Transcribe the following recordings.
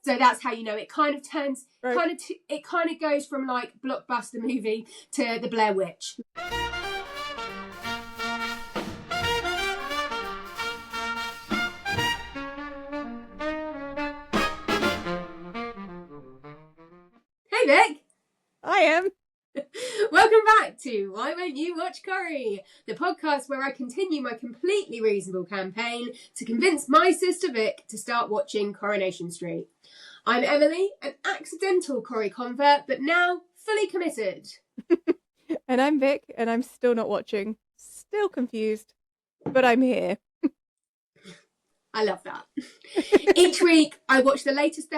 So that's how you know it kind of turns, Right. it kind of goes from like blockbuster movie to the Blair Witch. Hey Vic! I am. Welcome back to Why Won't You Watch Corrie, the podcast where I continue my completely reasonable campaign to convince my sister Vic to start watching Coronation Street. I'm Emily, an accidental Corrie convert, but now fully committed. And I'm Vic, and I'm still not watching. Still confused, but I'm here. I love that. Each week, I watch the latest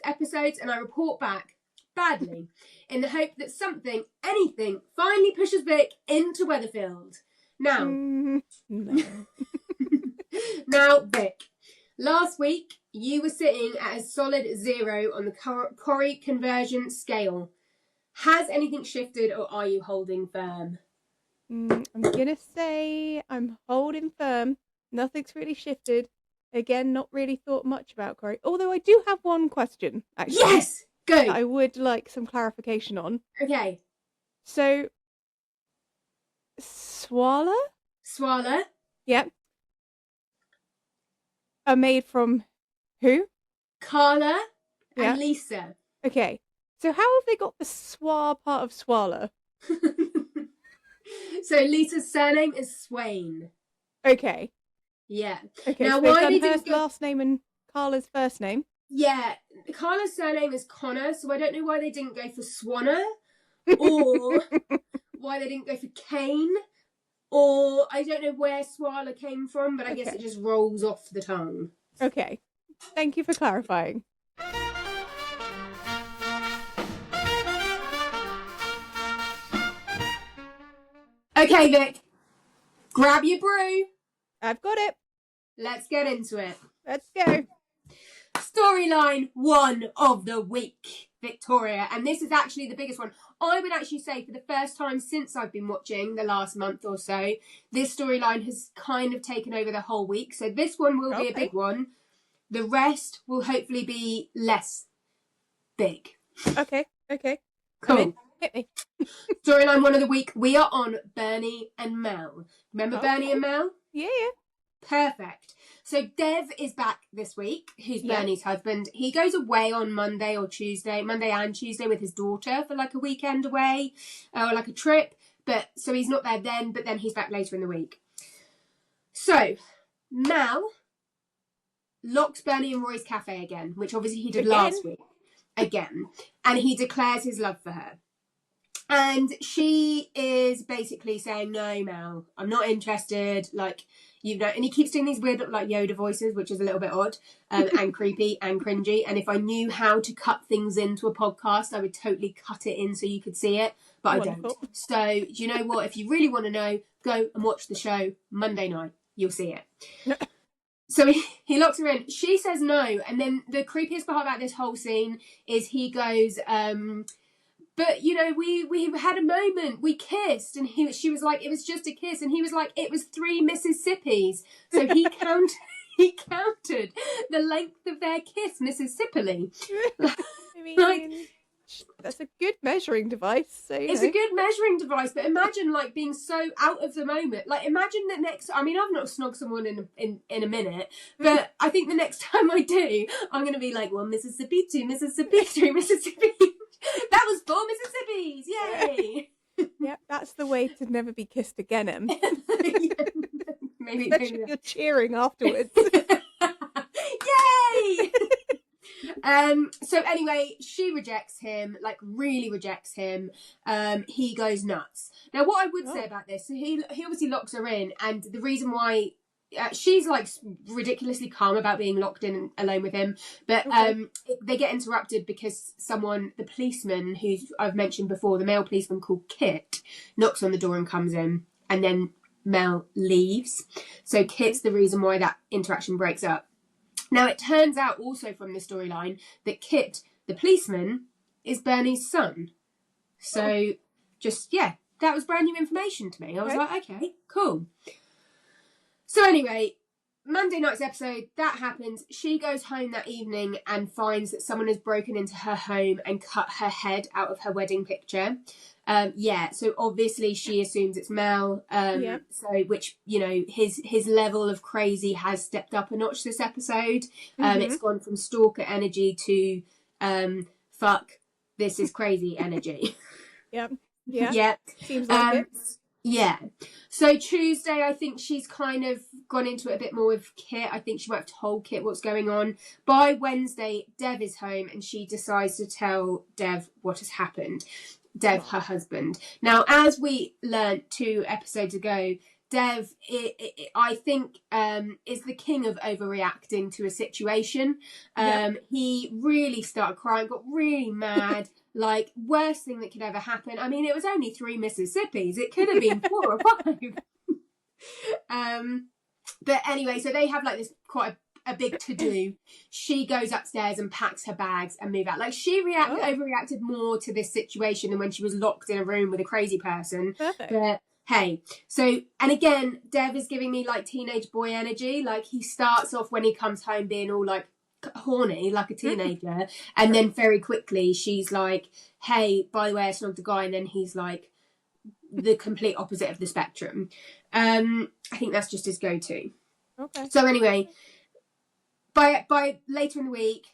episodes and I report back, badly, in the hope that something, anything, finally pushes Vic into Weatherfield. Now, No. now, Vic, last week you were sitting at a solid 0 on the Corrie Conversion Scale. Has anything shifted or are you holding firm? I'm gonna say I'm holding firm. Nothing's really shifted. Again, not really thought much about Corrie. Although I do have one question, actually. Yes! Go! That I would like some clarification on. Okay. So, Swala? Yep. Are made from who? Carla Yeah. and Lisa. Okay. So how have they got the Swa part of Swala? So Lisa's surname is Swain. Okay. Yeah. Okay, Now, so they've why done they her didn't go... last name and Carla's first name? Yeah. Carla's surname is Connor, so I don't know why they didn't go for Swanner, or why they didn't go for Kane, or I don't know where Swala came from, but I guess it just rolls off the tongue. Okay. Thank you for clarifying. Okay, Vic. Grab your brew. I've got it. Let's get into it. Let's go. Storyline 1 of the week, Victoria. And this is actually the biggest one. I would actually say for the first time since I've been watching the last month or so, this storyline has kind of taken over the whole week. So this one will be a big one. The rest will hopefully be less big. Okay. Cool. Hit me. Storyline 1 of the week. We are on Bernie and Mel. Remember Bernie and Mel? Yeah. Perfect. So Dev is back this week, who's Bernie's husband. He goes away on Monday and Tuesday with his daughter for like a weekend away, or like a trip. But so he's not there then, but then he's back later in the week. So Mel locks Bernie and Roy's cafe again, which obviously he did last week. Again. And he declares his love for her. And she is basically saying, no, Mel, I'm not interested. Like, you know, and he keeps doing these weird, like, Yoda voices, which is a little bit odd and creepy and cringy. And if I knew how to cut things into a podcast, I would totally cut it in so you could see it. But Wonderful. I don't. So, do you know what? If you really want to know, go and watch the show Monday night. You'll see it. So he locks her in. She says no. And then the creepiest part about this whole scene is he goes... but, you know, we had a moment. We kissed. And she was like, it was just a kiss. And he was like, it was 3 Mississippis. So he counted the length of their kiss, Mississippi. I mean, that's a good measuring device. So, it's a good measuring device. But imagine, like, being so out of the moment. Like, imagine the next... I mean, I've not snogged someone in a minute. But I think the next time I do, I'm going to be like, 1 Mississippi, 2 Mississippi, 3 Mississippi. That was 4 Mississippis! Yay! Yeah, that's the way to never be kissed again, Em. Maybe Especially if you're cheering afterwards. Yay! So anyway, she rejects him, like really rejects him. He goes nuts. Now, what I would say about this, so he obviously locks her in, and the reason why she's like ridiculously calm about being locked in alone with him, but they get interrupted because the policeman who I've mentioned before, the male policeman called Kit, knocks on the door and comes in, and then Mel leaves. So Kit's the reason why that interaction breaks up. Now, it turns out also from the storyline that Kit, the policeman, is Bernie's son. So that was brand new information to me. I was like, okay, cool. So anyway, Monday night's episode, that happens. She goes home that evening and finds that someone has broken into her home and cut her head out of her wedding picture. So obviously she assumes it's Mel. So which, his level of crazy has stepped up a notch this episode. It's gone from stalker energy to fuck, this is crazy energy. Yep. Seems like it. Yeah. So Tuesday, I think she's kind of gone into it a bit more with Kit. I think she might have told Kit what's going on. By Wednesday, Dev is home and she decides to tell Dev what has happened. Dev, her husband. Now, as we learnt 2 episodes ago, Dev, I think, is the king of overreacting to a situation. He really started crying, got really mad. Like, worst thing that could ever happen. I mean, it was only 3 Mississippis. It could have been 4 or 5. But anyway, so they have like this quite a big to-do. She goes upstairs and packs her bags and move out. Like, she overreacted more to this situation than when she was locked in a room with a crazy person. Perfect. But hey, so, and again, Dev is giving me like teenage boy energy. Like, he starts off when he comes home being all like horny like a teenager, and then very quickly she's like, hey, by the way, I snogged a guy, and then he's like the complete opposite of the spectrum. I think that's just his go-to. Okay. So anyway, by later in the week,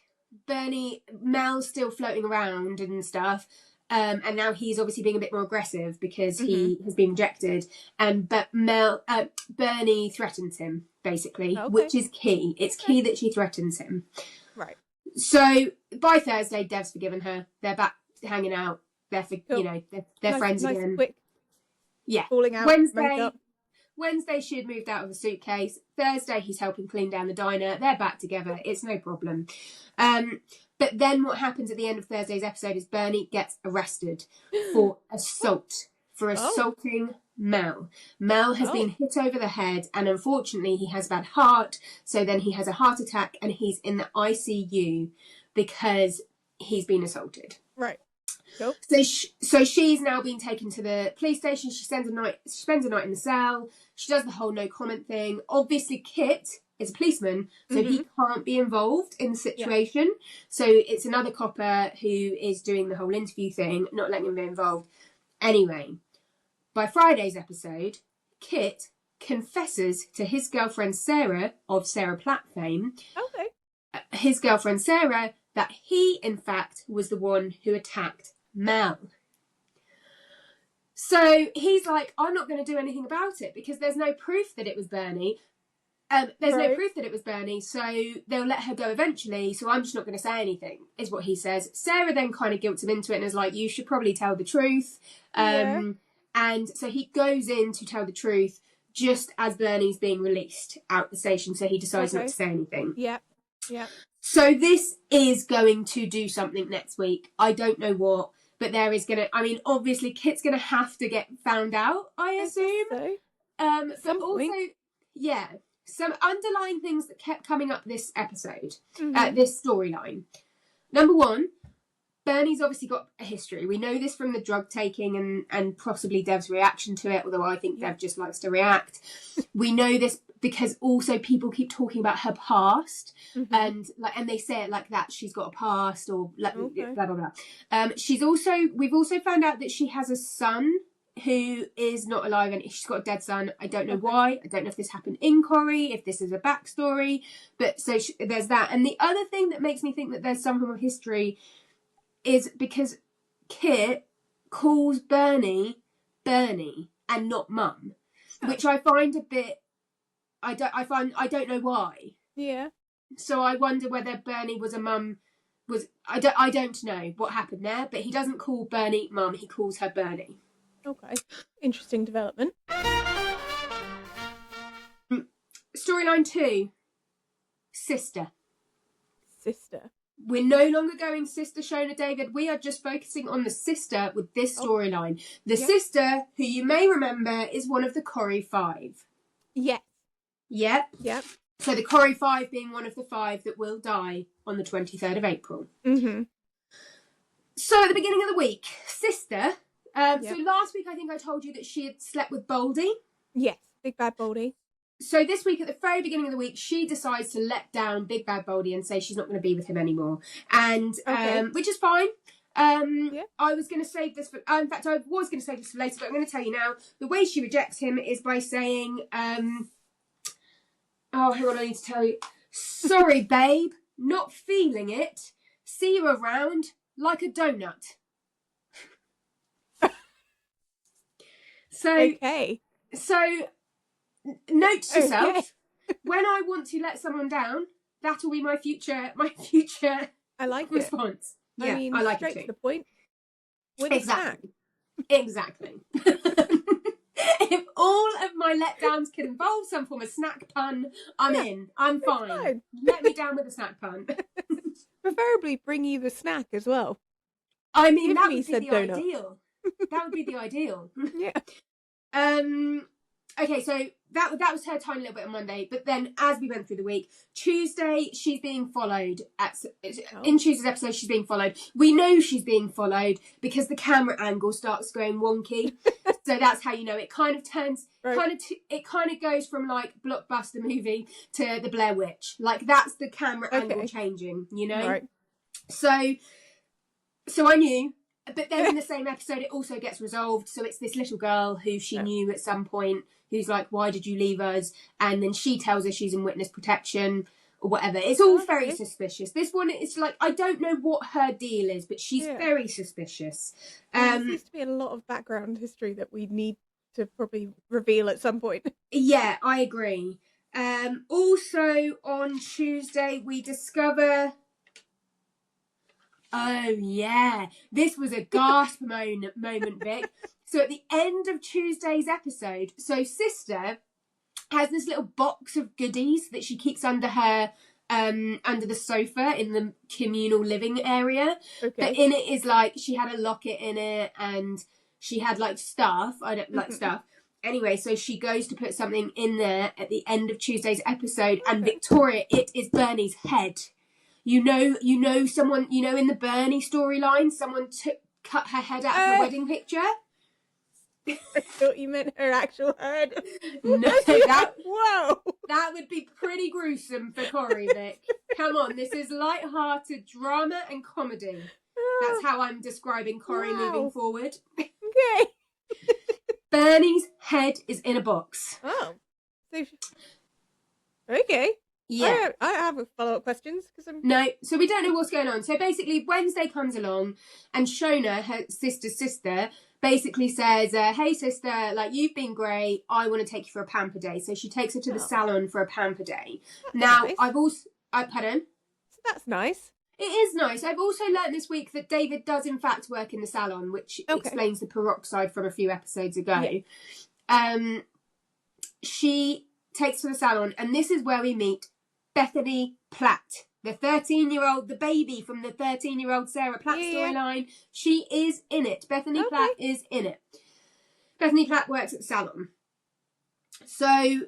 Mel's still floating around and stuff, and now he's obviously being a bit more aggressive because he has been rejected, but Bernie threatens him basically, which is key. It's key that she threatens him. Right. So by Thursday, Dev's forgiven her. They're back hanging out. They're they're friends again. Quick. Yeah. Falling out. Wednesday she had moved out of a suitcase. Thursday he's helping clean down the diner. They're back together. It's no problem. But then what happens at the end of Thursday's episode is Bernie gets arrested for assaulting Mel. Mel has been hit over the head, and unfortunately he has a bad heart, so then he has a heart attack and he's in the ICU because he's been assaulted. Right. Cool. So she's now been taken to the police station. She spends a night in the cell. She does the whole no comment thing. Obviously Kit is a policeman, so he can't be involved in the situation. Yeah. So it's another copper who is doing the whole interview thing, not letting him be involved. Anyway, by Friday's episode, Kit confesses to his girlfriend Sarah, of Sarah Platt fame, his girlfriend Sarah, that he, in fact, was the one who attacked Mel. So he's like, I'm not going to do anything about it because there's no proof that it was Bernie. No proof that it was Bernie, so they'll let her go eventually, so I'm just not going to say anything, is what he says. Sarah then kind of guilts him into it and is like, you should probably tell the truth. And so he goes in to tell the truth just as Bernie's being released out the station, so he decides not to say anything. Yeah. So this is going to do something next week. I don't know what, but there is going to, I mean, obviously Kit's going to have to get found out, I assume. But also, some underlying things that kept coming up this episode, this storyline. Number one, Bernie's obviously got a history. We know this from the drug taking and possibly Dev's reaction to it, although I think Dev just likes to react. We know this because also people keep talking about her past, and they say it like that. She's got a past, or blah blah blah. We've also found out that she has a son who is not alive, and she's got a dead son. I don't know why. I don't know if this happened in Corrie, if this is a backstory, but so there's that. And the other thing that makes me think that there's some form of history is because Kit calls Bernie and not Mum, which I find a bit. I don't know why. Yeah. So I wonder whether Bernie was a mum. I don't know what happened there, but he doesn't call Bernie Mum. He calls her Bernie. Okay. Interesting development. Storyline 2. Sister. We're no longer going sister Shona David. We are just focusing on the sister with this storyline. The sister, who you may remember, is one of the Corrie 5. Yes. Yep. So the Corrie 5 being one of the 5 that will die on the 23rd of April. So at the beginning of the week, sister. So last week I think I told you that she had slept with Baldy. Yes, big bad Baldy. So this week, at the very beginning of the week, she decides to let down Big Bad Boldy and say she's not going to be with him anymore, and which is fine. I was going to save this for. In fact, I was going to save this for later, but I'm going to tell you now. The way she rejects him is by saying, "Oh, hang on, I need to tell you. Sorry, babe, not feeling it. See you around like a donut." So note to self: when I want to let someone down, that'll be my future. I like response. It. Yeah, I mean, I like straight it too. To the point. With exactly. If all of my letdowns can involve some form of snack pun, I'm in. I'm fine. Let me down with a snack pun. Preferably bring you the snack as well. I mean, that would be the ideal. That would be the ideal. Yeah. Okay, so that was her tiny little bit on Monday, but then as we went through the week, Tuesday she's being followed. In Tuesday's episode, she's being followed. We know she's being followed because the camera angle starts going wonky. So that's how you know it kind of turns, it kind of goes from like blockbuster movie to the Blair Witch. Like that's the camera angle changing, you know. Right. So I knew. But then in the same episode, it also gets resolved. So it's this little girl who she knew at some point who's like, why did you leave us? And then she tells her she's in witness protection or whatever. It's all very suspicious. This one, it's like, I don't know what her deal is, but she's very suspicious. There seems to be a lot of background history that we need to probably reveal at some point. Yeah, I agree. Also on Tuesday, we discover... Oh, yeah. This was a gasp moment, Vic. So at the end of Tuesday's episode, so Sister has this little box of goodies that she keeps under her, under the sofa in the communal living area. Okay. But in it is like, she had a locket in it and she had like stuff. I don't like stuff. Anyway, so she goes to put something in there at the end of Tuesday's episode and Victoria, it is Bernie's head. You know, someone, in the Bernie storyline, someone cut her head out of her wedding picture. I thought you meant her actual head. No, whoa! That would be pretty gruesome for Corrie, Vic. Come on, this is light-hearted drama and comedy. That's how I'm describing Corrie moving forward. Okay. Bernie's head is in a box. Oh. Okay. Yeah. I have follow-up questions. No, so we don't know what's going on. So basically, Wednesday comes along and Shona, her sister, basically says, hey, sister, like, you've been great. I want to take you for a pamper day. So she takes her to the salon for a pamper day. Now, nice. Pardon? So that's nice. It is nice. I've also learnt this week that David does, in fact, work in the salon, which explains the peroxide from a few episodes ago. Yeah. She takes her to the salon, and this is where we meet Bethany Platt, the 13-year-old, the baby from the 13-year-old Sarah Platt storyline. She is in it. Bethany Platt is in it. Bethany Platt works at the salon. So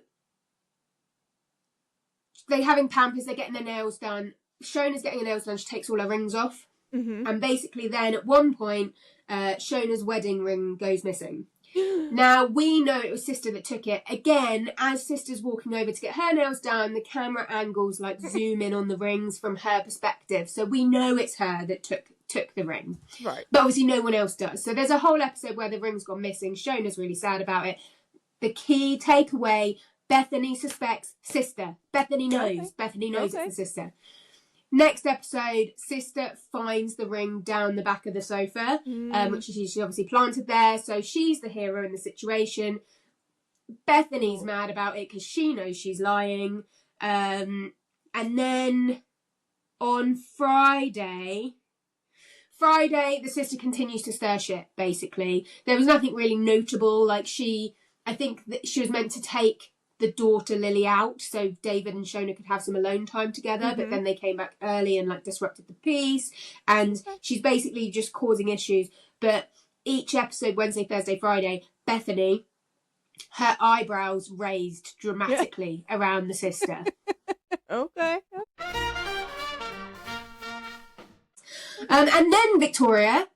they're having pampers, they're getting their nails done. Shona's getting her nails done, she takes all her rings off. Mm-hmm. And basically then at one point, Shona's wedding ring goes missing. Now, we know it was Sister that took it. Again, as Sister's walking over to get her nails done, the camera angles like zoom in on the rings from her perspective. So we know it's her that took the ring. Right. But obviously no one else does. So there's a whole episode where the ring's gone missing. Shona's really sad about it. The key takeaway, Bethany suspects Sister. Bethany knows. Okay. Bethany knows it's the sister. Next episode, Sister finds the ring down the back of the sofa, which she obviously planted there. So she's the hero in the situation. Bethany's mad about it because she knows she's lying. And then on Friday, the sister continues to stir shit, basically. There was nothing really notable. Like I think that she was meant to take the daughter Lily out so David and Shona could have some alone time together, but then they came back early and like disrupted the peace, and she's basically just causing issues. But each episode, Wednesday, Thursday, Friday, Bethany, her eyebrows raised dramatically around the sister. Okay. And then Victoria,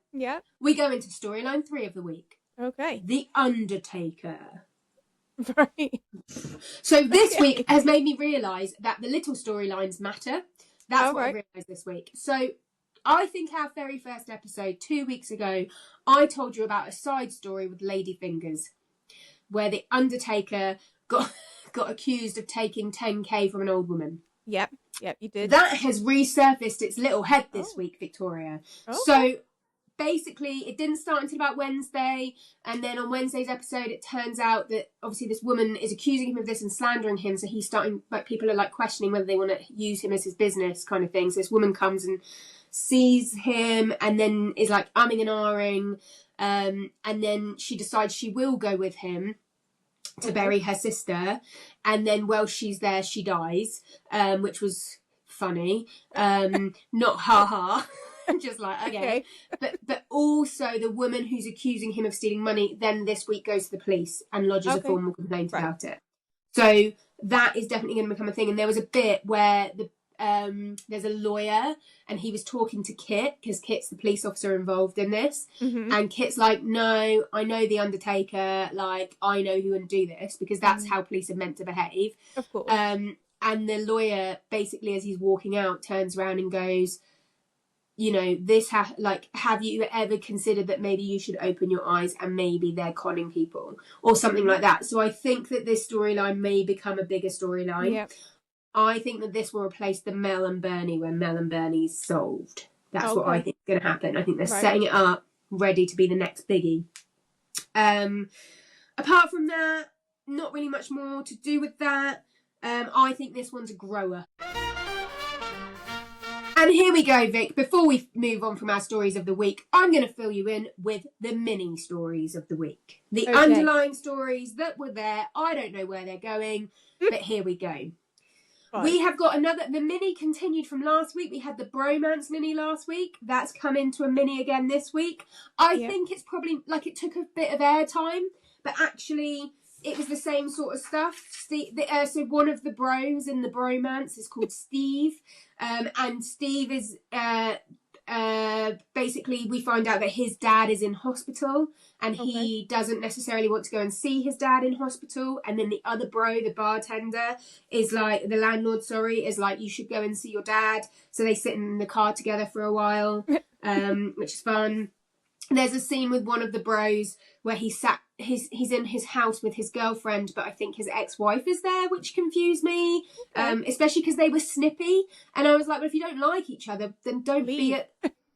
we go into storyline 3 of the week. Okay. The Undertaker. Right. So this week has made me realise that the little storylines matter. That's what I realised this week. So I think our very first episode 2 weeks ago, I told you about a side story with Ladyfingers, where the Undertaker got accused of taking 10k from an old woman. Yep, you did. That has resurfaced its little head this week, Victoria. So basically, it didn't start until about Wednesday, and then on Wednesday's episode, it turns out that obviously this woman is accusing him of this and slandering him, so he's starting, like, people are like questioning whether they want to use him as his business kind of thing. So this woman comes and sees him and then is like umming and ahhing, and then she decides she will go with him to bury her sister, and then while she's there she dies, which was funny, not ha just like okay. But also the woman who's accusing him of stealing money then this week goes to the police and lodges a formal complaint about it. So that is definitely going to become a thing. And there was a bit where there's a lawyer and he was talking to Kit, because Kit's the police officer involved in this, and Kit's like, no, I know the Undertaker, like I know who would do this, because that's how police are meant to behave, of course. And the lawyer basically, as he's walking out, turns around and goes, you know, this have you ever considered that maybe you should open your eyes and maybe they're conning people or something like that. So I think that this storyline may become a bigger storyline. Yep. I think that this will replace the Mel and Bernie when Mel and Bernie's solved. That's what I think is going to happen. I think they're setting it up, ready to be the next biggie. Apart from that, not really much more to do with that. I think this one's a grower. And here we go, Vic. Before we move on from our stories of the week, I'm going to fill you in with the mini stories of the week. The underlying stories that were there. I don't know where they're going, but here we go. We have got the mini continued from last week. We had the bromance mini last week. That's come into a mini again this week. I think it's probably, like, it took a bit of airtime, but actually it was the same sort of stuff. So one of the bros in the bromance is called Steve. And Steve is basically, we find out that his dad is in hospital and he doesn't necessarily want to go and see his dad in hospital. And then the other bro, the bartender, is like, the landlord, is like, you should go and see your dad. So they sit in the car together for a while, which is fun. There's a scene with one of the bros where he's in his house with his girlfriend, but I think his ex-wife is there, which confused me, especially because they were snippy. And I was like, well, if you don't like each other, then don't leave.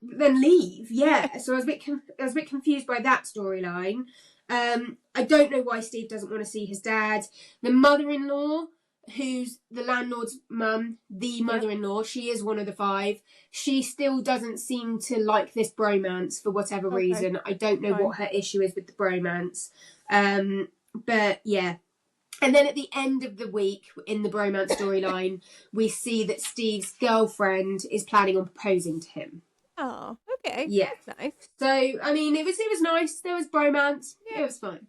Then leave. Yeah. So I was a bit confused by that storyline. I don't know why Steve doesn't want to see his dad. The mother-in-law, who's the landlord's mum, the mother-in-law, she is one of the 5. She still doesn't seem to like this bromance for whatever reason. I don't know what her issue is with the bromance. But yeah. And then at the end of the week, in the bromance storyline, we see that Steve's girlfriend is planning on proposing to him. Oh, okay. Yeah. That's nice. So, I mean, it was nice. There was bromance. Yeah. It was fine.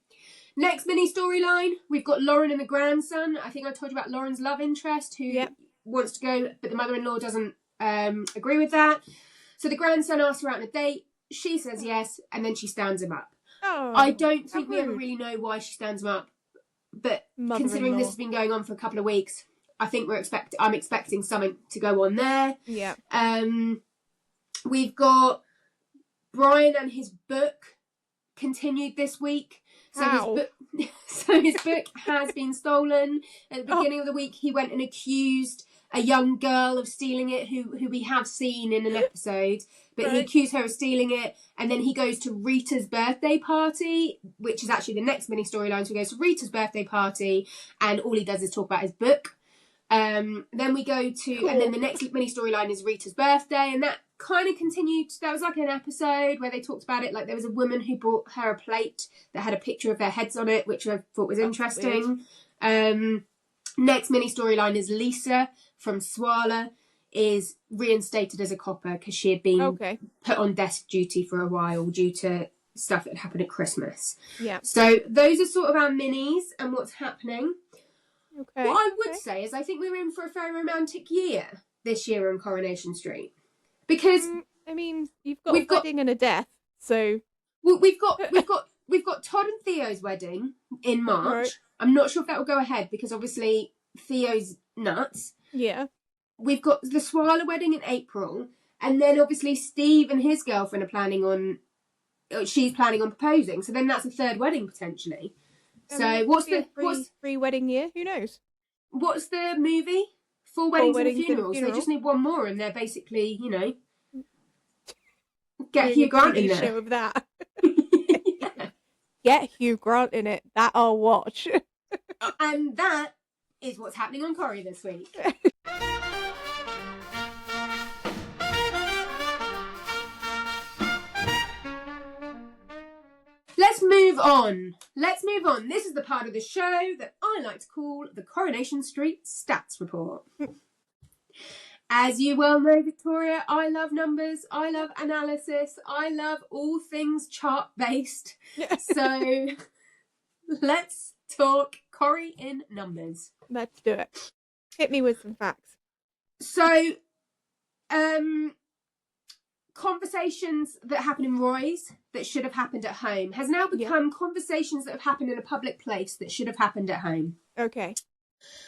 Next mini storyline, we've got Lauren and the grandson. I think I told you about Lauren's love interest who wants to go, but the mother-in-law doesn't agree with that. So the grandson asks her out on a date. She says yes, and then she stands him up. Oh, I don't think we ever really know why she stands him up, but considering this has been going on for a couple of weeks, I think I'm expecting something to go on there. Yeah. We've got Brian and his book continued this week. So his book has been stolen. At the beginning of the week, he went and accused a young girl of stealing it, who we have seen in an episode, but he accused her of stealing it, and then he goes to Rita's birthday party, which is actually the next mini storyline. So he goes to Rita's birthday party, and all he does is talk about his book. Then we go to, and then the next mini storyline is Rita's birthday, and that kind of continued. That was like an episode where they talked about it. Like, there was a woman who brought her a plate that had a picture of their heads on it, which I thought was interesting. Next mini storyline is Lisa from Swala is reinstated as a copper because she had been put on desk duty for a while due to stuff that happened at Christmas. Yeah. So those are sort of our minis and what's happening. Okay. What I would say is I think we're in for a very romantic year this year on Coronation Street. Because I mean, you've got a wedding and a death, so we've got Todd and Theo's wedding in March, I'm not sure if that will go ahead because obviously Theo's nuts. Yeah. We've got the Swala wedding in April, and then obviously Steve and his girlfriend she's planning on proposing. So then that's a third wedding potentially. So what's free wedding year? Who knows? What's the movie? 4 weddings and a funeral. So they just need one more, and they're basically, get Hugh Grant in there. Show of that. Get Hugh Grant in it. That I'll watch. And that is what's happening on Corrie this week. Let's move on. This is the part of the show that I like to call the Coronation Street Stats Report. As you well know, Victoria, I love numbers, I love analysis, I love all things chart-based. So let's talk Corrie in numbers. Let's do it. Hit me with some facts. So, conversations that happen in Roy's that should have happened at home has now become conversations that have happened in a public place that should have happened at home. Okay.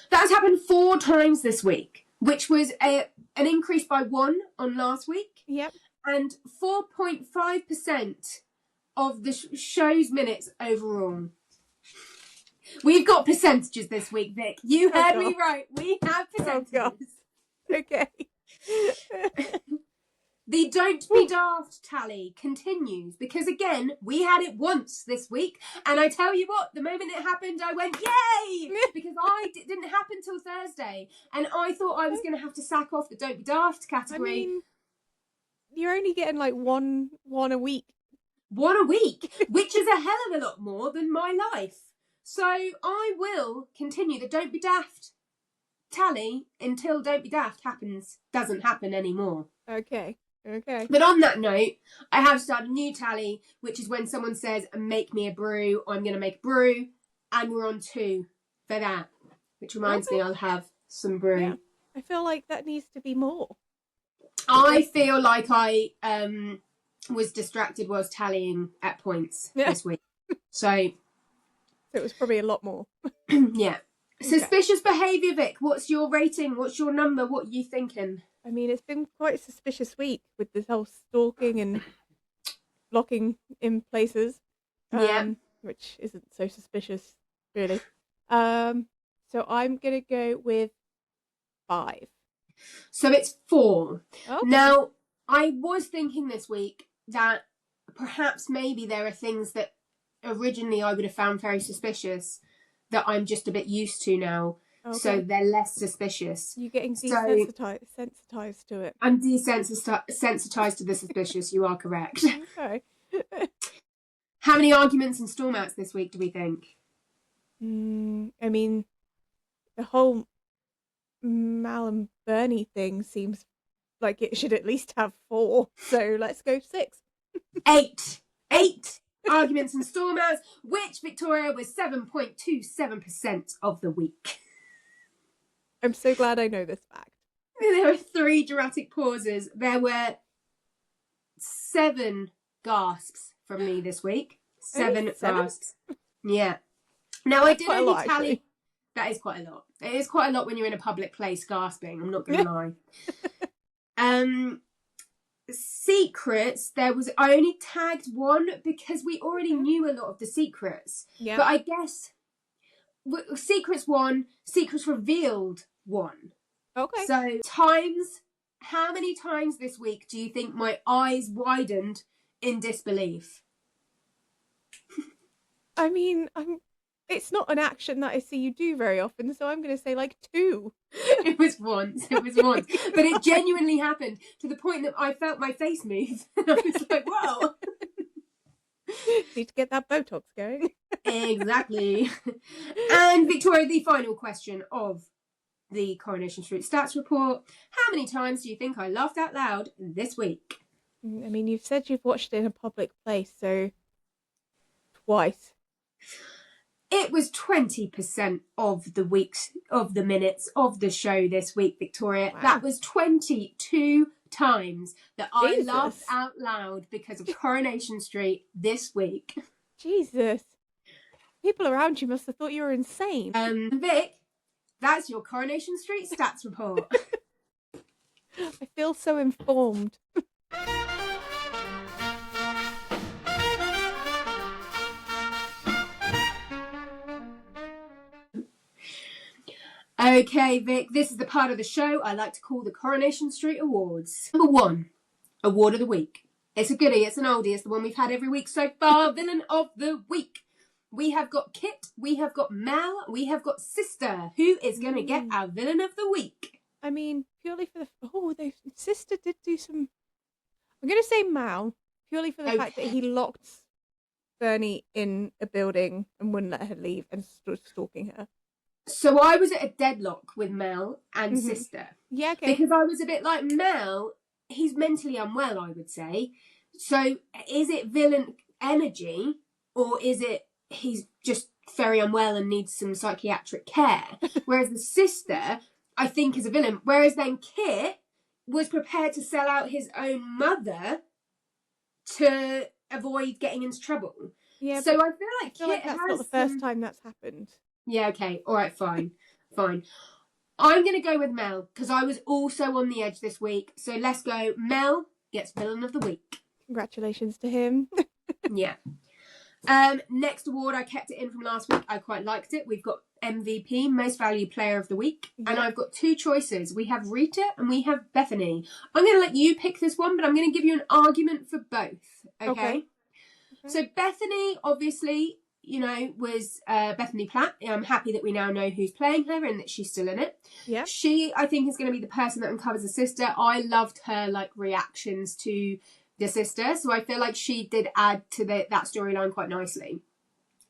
That has happened 4 times this week, which was an increase by 1 on last week. Yep. And 4.5% of the show's minutes overall. We've got percentages this week, Vic. You heard me right. We have percentages. Okay. The Don't Be Daft tally continues because, again, we had it once this week. And I tell you what, the moment it happened, I went, yay! Because it didn't happen till Thursday. And I thought I was going to have to sack off the Don't Be Daft category. I mean, you're only getting like one a week. 1 a week, which is a hell of a lot more than my life. So I will continue the Don't Be Daft tally until Don't Be Daft doesn't happen anymore. Okay. But on that note, I have started a new tally, which is when someone says, make me a brew, I'm going to make a brew, and we're on 2 for that, which reminds me I'll have some brew. Yeah. I feel like that needs to be more. I feel like I was distracted whilst tallying at points this week. So it was probably a lot more. Yeah. Okay. Suspicious behaviour, Vic. What's your rating? What's your number? What are you thinking? I mean, it's been quite a suspicious week with this whole stalking and locking in places. Which isn't so suspicious, really. So I'm going to go with 5. So it's 4. Okay. Now, I was thinking this week that perhaps maybe there are things that originally I would have found very suspicious that I'm just a bit used to now. Okay. So they're less suspicious. You're getting desensitized to it. I'm desensitized to the suspicious. You are correct. Okay. How many arguments and stormouts this week do we think? I mean, the whole Mal and Bernie thing seems like it should at least have 4. So let's go 6. 8 arguments and stormouts, which Victoria was 7.27% of the week. I'm so glad I know this fact. There were 3 dramatic pauses. There were 7 gasps from me this week. 7 gasps. Yeah. Now, I did only tally... Actually. That is quite a lot. It is quite a lot when you're in a public place gasping. I'm not going to lie. Secrets, I only tagged 1 because we already knew a lot of the secrets. Yeah. But I guess secrets 1, secrets revealed 1. Okay. So how many times this week do you think my eyes widened in disbelief? I mean, it's not an action that I see you do very often, so I'm going to say like 2. It was once. But it genuinely happened to the point that I felt my face move. And I was like, whoa. Need to get that Botox going. Exactly. And Victoria, the final question of the Coronation Street Stats Report. How many times do you think I laughed out loud this week? I mean, you've said you've watched it in a public place, so twice. It was 20% of the minutes of the show this week, Victoria. Wow. That was 22 times that I laughed out loud because of Coronation Street this week. Jesus. People around you must have thought you were insane. Vic, that's your Coronation Street stats report. I feel so informed. Okay, Vic, this is the part of the show I like to call the Coronation Street Awards. Number 1, Award of the Week. It's a goodie, it's an oldie, it's the one we've had every week so far. Villain of the Week. We have got Kit, we have got Mel, we have got Sister. Who is going to get our Villain of the Week? I mean, purely for the... Sister did do some... I'm going to say Mal, purely for the fact that he locked Bernie in a building and wouldn't let her leave and stood stalking her. So I was at a deadlock with Mel and Sister. Yeah, okay. Because I was a bit like, Mel, he's mentally unwell, I would say. So is it villain energy, or is it he's just very unwell and needs some psychiatric care? Whereas the Sister, I think, is a villain. Whereas then Kit was prepared to sell out his own mother to avoid getting into trouble. Yeah, so I feel like Kit that's not the first time that's happened. Yeah, okay. All right, fine. Fine. I'm going to go with Mel because I was also on the edge this week. So let's go. Mel gets Villain of the Week. Congratulations to him. Yeah. Next award, I kept it in from last week. I quite liked it. We've got MVP, Most Valued Player of the Week. Yeah. And I've got 2 choices. We have Rita and we have Bethany. I'm going to let you pick this one, but I'm going to give you an argument for both. Okay? So Bethany, obviously, you know, was Bethany Platt. I'm happy that we now know who's playing her and that she's still in it. Yeah. She, I think, is going to be the person that uncovers the Sister. I loved her, like, reactions to the Sister, so I feel like she did add to that storyline quite nicely.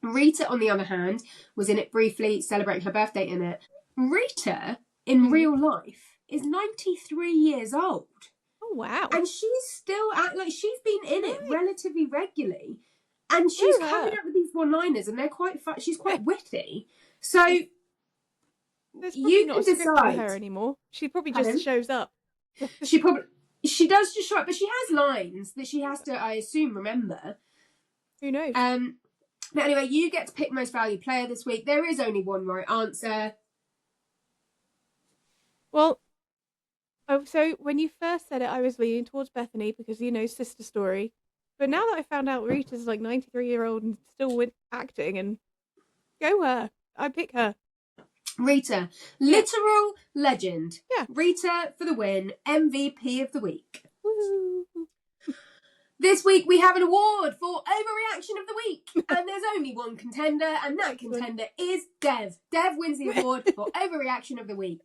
Rita, on the other hand, was in it briefly, celebrating her birthday in it. Rita, in real life, is 93 years old. Oh, wow. And she's still, she's been in it relatively regularly. And she's coming up with these one-liners, and they're quite fun. She's quite witty. So there's probably not a script for her anymore. She probably just shows up. She does just show up, but she has lines that she has to, I assume, remember. Who knows? But anyway, you get to pick Most Valued Player this week. There is only one right answer. Well, so when you first said it, I was leaning towards Bethany because, you know, Sister story. But now that I found out Rita's like 93-year-old and still acting, and go her. I pick her. Rita. Literal legend. Yeah. Rita for the win. MVP of the week. Woo. This week we have an award for Overreaction of the Week. And there's only one contender, and that contender is Dev. Dev wins the award for Overreaction of the Week.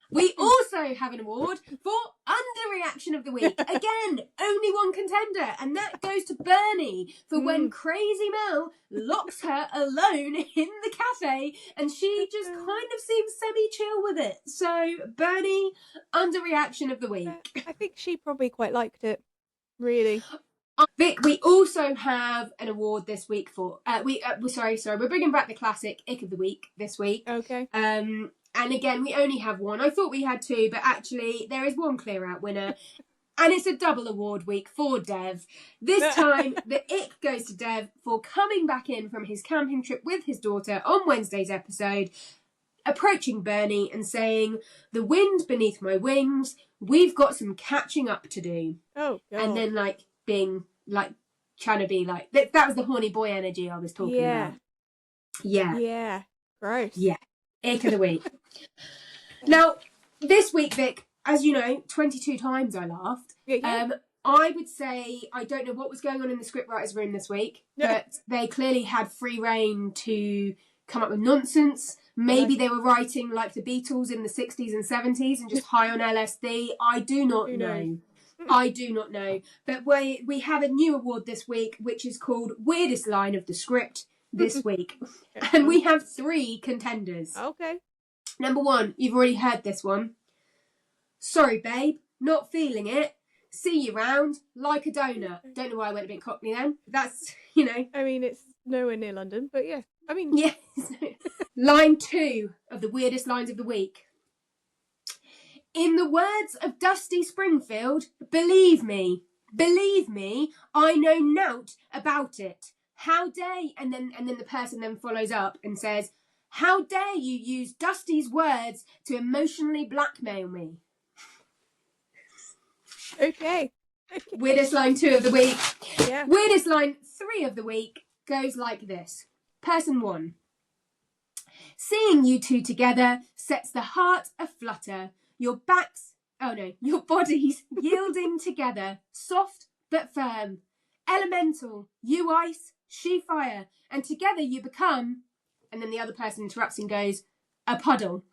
We also have an award for Underreaction of the Week. Again, only one contender, and that goes to Bernie for when Crazy Mel locks her alone in the cafe, and she just kind of seems semi-chill with it. So, Bernie, Underreaction of the Week. I think she probably quite liked it, really. Vic, we also have an award this week for... we're bringing back the classic Ick of the Week this week. Okay. And again, we only have one. I thought we had 2, but actually there is one clear-out winner. And it's a double award week for Dev. This time, the ick goes to Dev for coming back in from his camping trip with his daughter on Wednesday's episode, approaching Bernie and saying, "The wind beneath my wings, we've got some catching up to do." Oh, God. And then, being, trying to be that was the horny boy energy I was talking about. Yeah. Yeah. Gross. Yeah. Ick of the week. Now, this week, Vic, as you know, 22 times I laughed. Yeah. I would say I don't know what was going on in the scriptwriters' room this week, but they clearly had free reign to come up with nonsense. Maybe they were writing like the Beatles in the 60s and 70s and just high on LSD. I do not know. I do not know. But we have a new award this week, which is called Weirdest Line of the Script this week. And we have 3 contenders. Okay. Number 1, you've already heard this one. "Sorry, babe, not feeling it. See you round like a donut." Don't know why I went a bit cockney then. That's, you know. I mean, it's nowhere near London, but yeah. I mean... Yes. Line 2 of the weirdest lines of the week. "In the words of Dusty Springfield, believe me, I know nought about it. how dare you, and then the person then follows up and says, how dare you use Dusty's words to emotionally blackmail me? Okay. Weirdest line 2 of the week. Yeah. Weirdest line 3 of the week goes like this. Person 1. Seeing you two together sets the heart aflutter. Your bodies yielding together, soft but firm. Elemental, you ice, she fire, and together you become, and then the other person interrupts and goes, a puddle.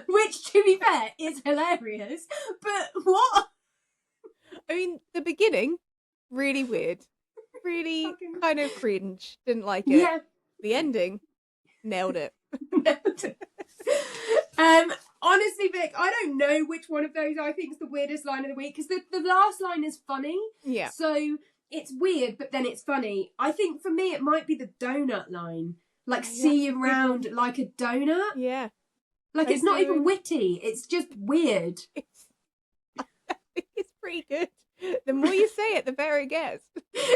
Which, to be fair, is hilarious. But what? I mean, the beginning, really weird. Really kind of cringe. Didn't like it. Yeah. The ending, nailed it. Honestly, Vic, I don't know which one of those I think is the weirdest line of the week, because the last line is funny. Yeah. So it's weird, but then it's funny. I think for me, it might be the donut line. Like, see you round like a donut. Yeah. Like, it's not even witty. It's just weird. I think it's pretty good. The more you say it, the better it gets.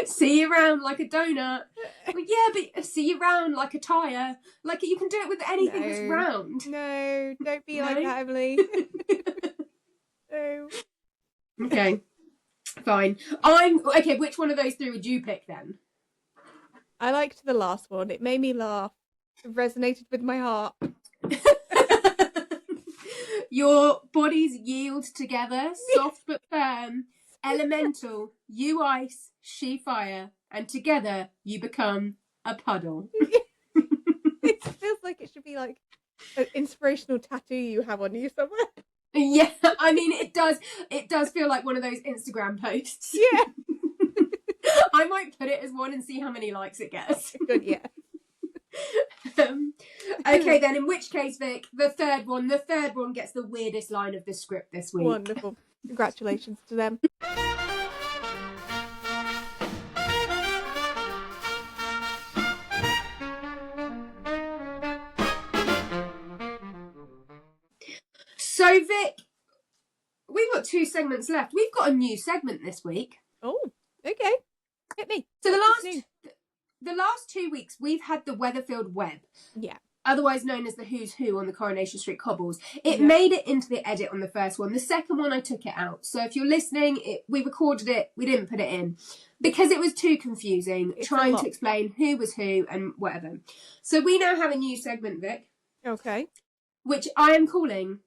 See you round like a donut. Well, yeah, but see you round like a tyre. Like, you can do it with anything that's round. No, don't be like that, Emily. No. Okay, fine. Okay, which one of those 3 would you pick then? I liked the last one. It made me laugh. It resonated with my heart. Your bodies yield together, soft but firm. Elemental, you ice, she fire, and together you become a puddle. It feels like it should be like an inspirational tattoo you have on you somewhere. Yeah, I mean, it does feel like one of those Instagram posts. Yeah. I might put it as one and see how many likes it gets. Good, yeah. Okay, then, in which case, Vic, the third one gets the weirdest line of the script this week. Wonderful. Congratulations to them. So, Vic, we've got 2 segments left. We've got a new segment this week. Oh, okay. Hit me. So the last 2 weeks, we've had the Weatherfield Web. Yeah. Otherwise known as the Who's Who on the Coronation Street cobbles. It made it into the edit on the first one. The second one, I took it out. So if you're listening, we recorded it. We didn't put it in because it was too confusing trying to explain who was who and whatever. So we now have a new segment, Vic. Okay. Which I am calling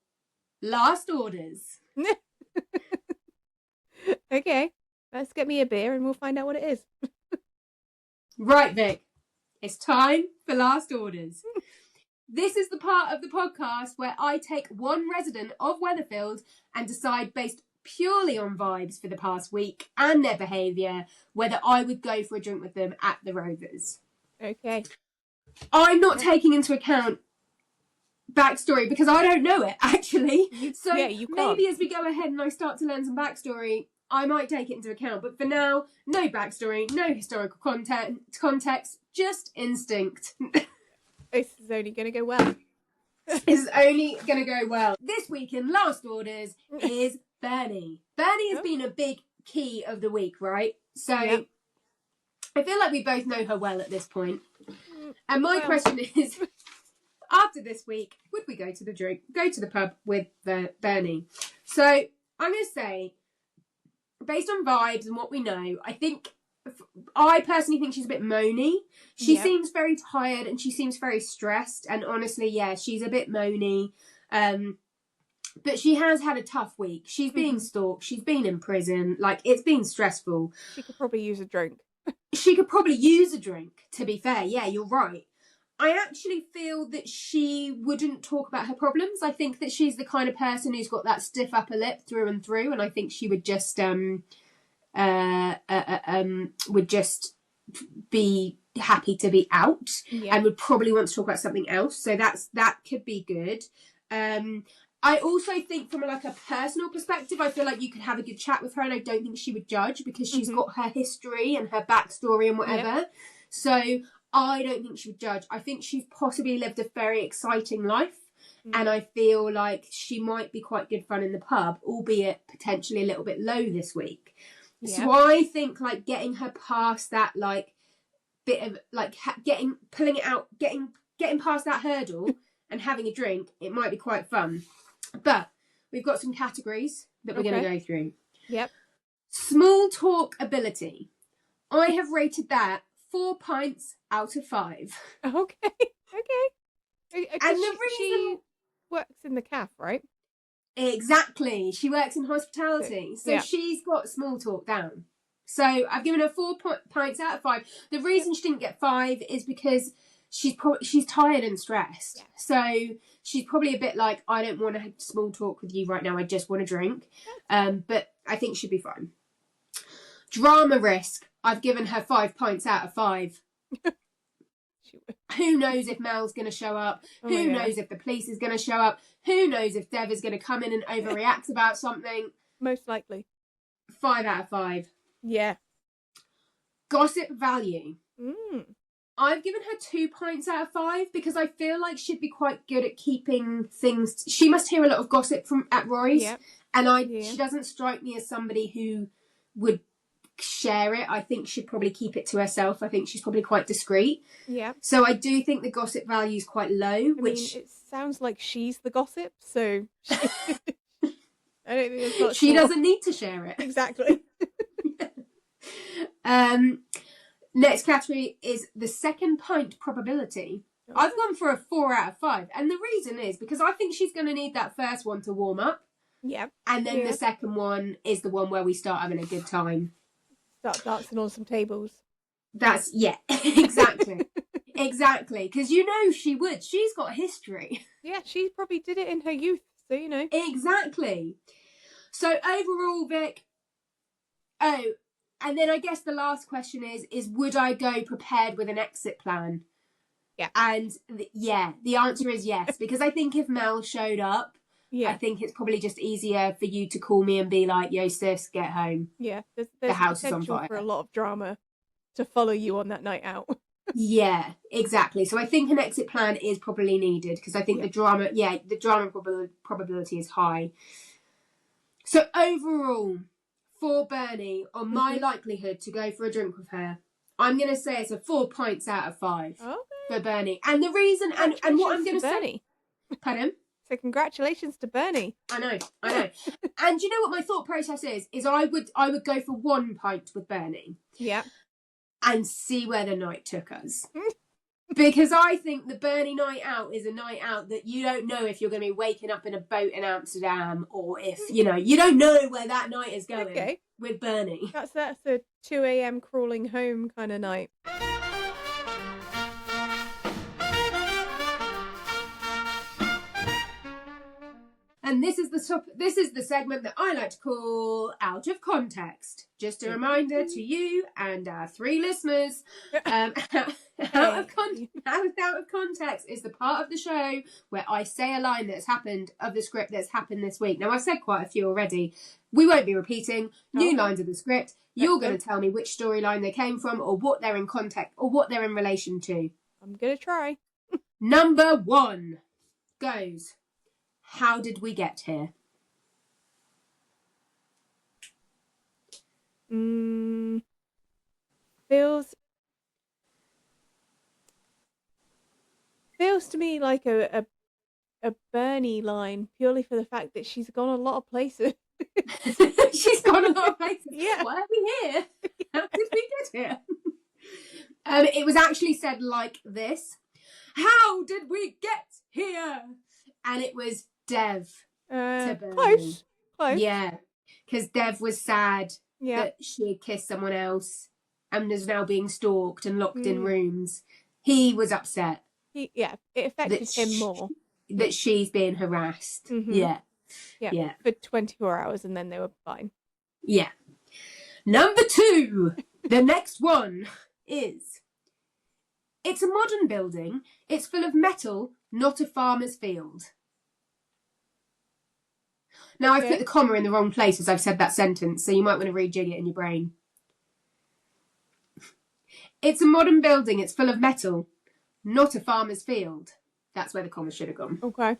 Last Orders. Okay. Let's get me a beer and we'll find out what it is. Right, Vic. It's time for Last Orders. This is the part of the podcast where I take one resident of Weatherfield and decide, based purely on vibes for the past week and their behaviour, whether I would go for a drink with them at the Rovers. Okay. I'm not taking into account backstory because I don't know it, actually. So maybe as we go ahead and I start to learn some backstory, I might take it into account. But for now, no backstory, no historical context, just instinct. This is only going to go well. This is only going to go well. This week in Last Orders is Bernie. Bernie has been a big key of the week, right? So I feel like we both know her well at this point. And my question is, after this week, would we go to the pub with Bernie? So I'm going to say, based on vibes and what we know, I personally think she's a bit moany. She seems very tired and she seems very stressed. And honestly, she's a bit moany. But she has had a tough week. She's being stalked. She's been in prison. Like, it's been stressful. She could probably use a drink. She could probably use a drink, to be fair. Yeah, you're right. I actually feel that she wouldn't talk about her problems. I think that she's the kind of person who's got that stiff upper lip through and through. And I think she would just be happy to be out and would probably want to talk about something else. So that could be good. I also think from a personal perspective, I feel like you could have a good chat with her and I don't think she would judge because she's got her history and her backstory and whatever. So I don't think she would judge. I think she's possibly lived a very exciting life and I feel like she might be quite good fun in the pub, albeit potentially a little bit low this week. So I think like getting her past that like bit of like getting past that hurdle and having a drink, it might be quite fun. But we've got some categories that we're going to go through. Yep. Small talk ability. I have rated that 4 pints out of 5. Okay. And the reason she works in the cafe, right? Exactly. She works in hospitality. So she's got small talk down. So I've given her 4 pints out of 5. The reason she didn't get 5 is because she's tired and stressed. Yeah. So she's probably a bit like, I don't want to have small talk with you right now. I just want to drink. But I think she'd be fine. Drama risk. I've given her 5 pints out of 5. Who knows if Mel's going to show up? Who knows if the police is going to show up? Who knows if Dev is going to come in and overreact about something? Most likely. 5 out of 5. Yeah. Gossip value. I've given her 2 pints out of 5 because I feel like she'd be quite good at keeping things. She must hear a lot of gossip at Rory's, and she doesn't strike me as somebody who would share it. I think she'd probably keep it to herself. I think she's probably quite discreet. Yeah. So I do think the gossip value is quite low. I mean, it sounds like she's the gossip, so I don't think it's not she doesn't need to share it. Exactly. Next category is the second pint probability. I've gone for a 4 out of 5, and the reason is because I think she's going to need that first one to warm up. Yeah. And then the second one is the one where we start having a good time. Start dancing on some tables. That's, exactly. Exactly. Because you know she would. She's got history. Yeah, she probably did it in her youth, so you know. Exactly. So overall, Vic, and then I guess the last question is would I go prepared with an exit plan? Yeah. And the answer is yes, because I think if Mel showed up, I think it's probably just easier for you to call me and be like, yo, sis, get home. Yeah, there's the house is on fire. For a lot of drama to follow you on that night out. Yeah, exactly. So I think an exit plan is probably needed because I think the drama probability is high. So overall, for Bernie, on my likelihood to go for a drink with her, I'm going to say it's a 4 pints out of 5 for Bernie. And the reason, and what I'm going to say... Pardon? So congratulations to Bernie. I know. And you know what my thought process is I would go for 1 pint with Bernie. Yeah. And see where the night took us. Because I think the Bernie night out is a night out that you don't know if you're going to be waking up in a boat in Amsterdam or if, you don't know where that night is going with Bernie. That's a 2 a.m. crawling home kind of night. And this is the segment that I like to call Out of Context. Just a reminder to you and our 3 listeners, out of context is the part of the show where I say a line that's happened of the script that's happened this week. Now, I've said quite a few already. We won't be repeating new lines of the script. You're going to tell me which storyline they came from or what they're in context or what they're in relation to. I'm going to try. Number 1 goes... How did we get here? Feels to me like a Bernie line purely for the fact that she's gone a lot of places. She's gone a lot of places. Yeah. Why are we here? How did we get here? It was actually said like this. How did we get here? And it was Dev to Bernie. Close. Yeah, because Dev was sad that she had kissed someone else and is now being stalked and locked in rooms. He was upset. It affected him more. That she's being harassed. Mm-hmm. Yeah. For 24 hours and then they were fine. Yeah. Number 2, the next one is... It's a modern building. It's full of metal, not a farmer's field. Now, I've put the comma in the wrong place as I've said that sentence, so you might want to rejig it in your brain. It's a modern building. It's full of metal, not a farmer's field. That's where the comma should have gone. Okay.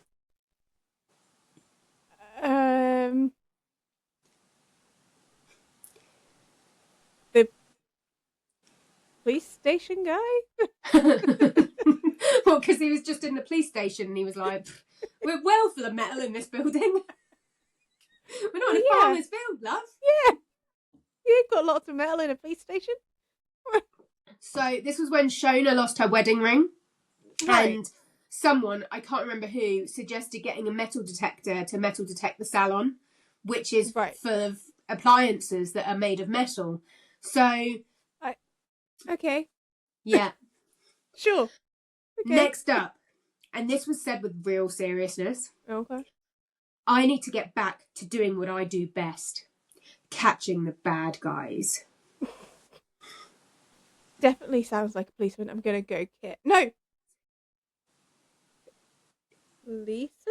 station guy? Well, because he was just in the police station and he was like, we're well full of metal in this building. We're not in a farmer's field, love. Yeah. You've got lots of metal in a police station. So this was when Shona lost her wedding ring. Right. And someone, I can't remember who, suggested getting a metal detector to metal detect the salon, which is full of appliances that are made of metal. So... Okay. Yeah. Sure. Okay. Next up, and this was said with real seriousness. Okay. I need to get back to doing what I do best. Catching the bad guys. Definitely sounds like a policeman. I'm going to go Kit. No! Lisa?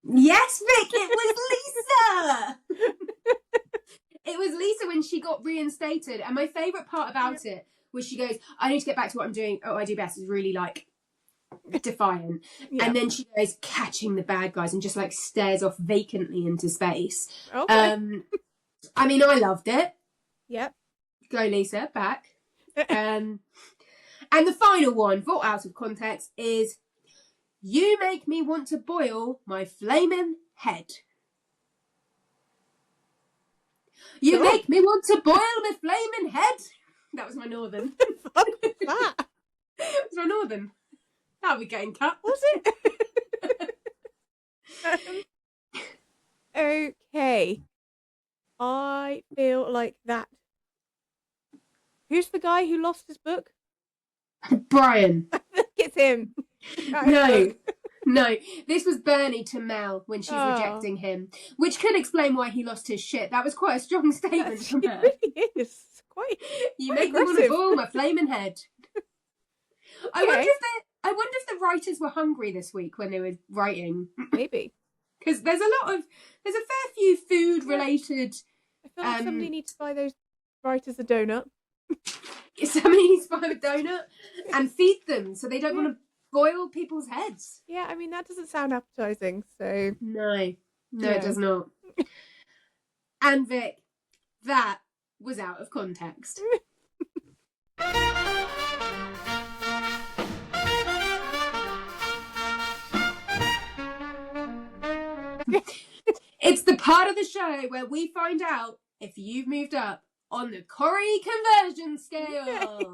Yes, Vic, it was Lisa! It was Lisa when she got reinstated. And my favourite part about it was she goes, I need to get back to what I'm doing. Oh, I do best. Is really like defiant. Yeah. And then she goes, catching the bad guys, and just like stares off vacantly into space. Okay. I mean, I loved it. Yep. Go, Lisa, back. And the final one, thought out of context, is you make me want to boil my flaming head. You make me want to boil my flaming head. That was my northern. What the fuck was that? It was my northern. That'll be getting cut. Was it? Okay. I feel like that. Who's the guy who lost his book? Brian. I think it's him. No. This was Bernie to Mel when she's rejecting him, which could explain why he lost his shit. That was quite a strong statement from her. It really is. Quite make me want to boil my flaming head. Okay. I wonder if the writers were hungry this week when they were writing. Maybe. Because there's a fair few food related. I feel like somebody needs to buy those writers a donut. Somebody needs to buy a donut and feed them so they don't want to boil people's heads. Yeah, I mean, that doesn't sound appetizing, so... No, it does not. And Vic, that was out of context. It's the part of the show where we find out if you've moved up on the Corrie Conversion Scale.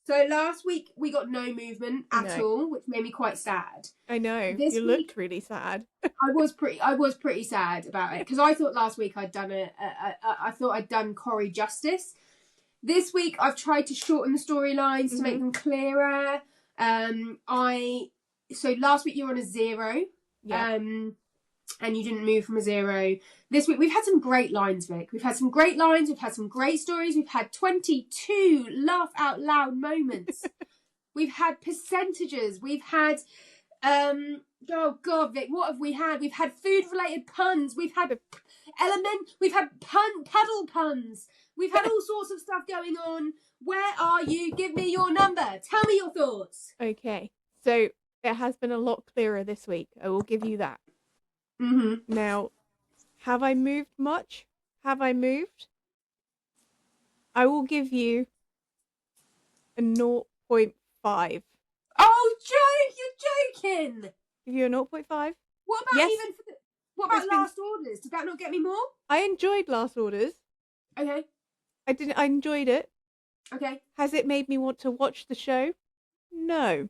So last week we got no movement at all, which made me quite sad. I know. You looked really sad. I was pretty sad about it because I thought last week I'd done I'd done Corrie justice. This week I've tried to shorten the storylines to make them clearer. So last week you were on a 0. Yeah. And you didn't move from a 0. This week, we've had some great lines, Vic. We've had some great lines. We've had some great stories. We've had 22 laugh out loud moments. We've had percentages. We've had, oh God, Vic, what have we had? We've had food-related puns. We've had puddle puns. We've had all sorts of stuff going on. Where are you? Give me your number. Tell me your thoughts. Okay, so it has been a lot clearer this week. I will give you that. Mm-hmm. Now, have I moved much? Have I moved? I will give you a 0.5. Oh, Joe, you're joking. Give you a 0.5? What about what about Last Orders? Did that not get me more? I enjoyed Last Orders. Okay. I enjoyed it. Okay. Has it made me want to watch the show? No.